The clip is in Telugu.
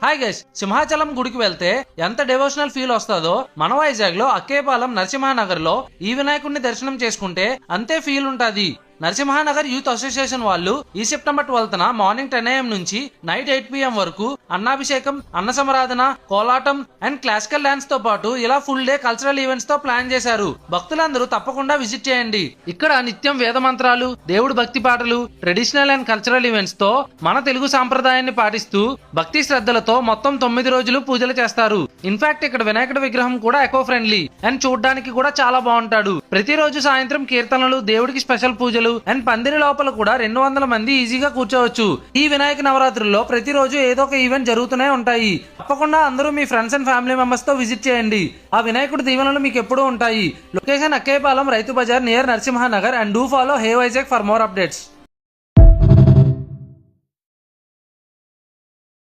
హాయ్ గైస్, సింహాచలం గుడికి వెళ్తే ఎంత డివోషనల్ ఫీల్ వస్తుందో మన వైజాగ్ లో అక్కేపాలెం నరసింహానగర్ లో ఈ వినాయకుడిని దర్శనం చేసుకుంటే అంతే ఫీల్ ఉంటది. నరసింహానగర్ యూత్ అసోసియేషన్ వాళ్ళు ఈ సెప్టెంబర్ 12న మార్నింగ్ 10 AM నుంచి నైట్ 8 PM వరకు అన్నాభిషేకం, అన్న సమరాధన, కోలాటం అండ్ క్లాసికల్ డాన్స్ తో పాటు ఇలా ఫుల్ డే కల్చరల్ ఈవెంట్స్ తో ప్లాన్ చేశారు. భక్తులందరూ తప్పకుండా విజిట్ చేయండి. ఇక్కడ నిత్యం వేద మంత్రాలు, దేవుడు భక్తి పాటలు, ట్రెడిషనల్ అండ్ కల్చరల్ ఈవెంట్స్ తో మన తెలుగు సాంప్రదాయాన్ని పాటిస్తూ భక్తి శ్రద్ధలతో మొత్తం 9 రోజులు పూజలు చేస్తారు. ఇన్ఫాక్ట్ ఇక్కడ వినాయకుడి విగ్రహం కూడా ఎకో ఫ్రెండ్లీ అండ్ చూడడానికి కూడా చాలా బాగుంటాడు. ప్రతిరోజు సాయంత్రం కీర్తనలు, దేవుడికి స్పెషల్ పూజలు అండ్ పందిరి లోపల కూడా 200 మంది ఈజీగా కూర్చోవచ్చు. ఈ వినాయక నవరాత్రుల్లో ప్రతిరోజు ఏదో ఒక ఈవెంట్ జరుగుతూనే ఉంటాయి. తప్పకుండా అందరూ మీ ఫ్రెండ్స్ అండ్ ఫ్యామిలీ మెంబర్స్ తో విజిట్ చేయండి. ఆ వినాయకుడి దీవెనలు మీకు ఎప్పుడూ ఉంటాయి. Location Akkayapalem Rythu Bazar near Narasimhanagar and do follow hey Vizag for more updates.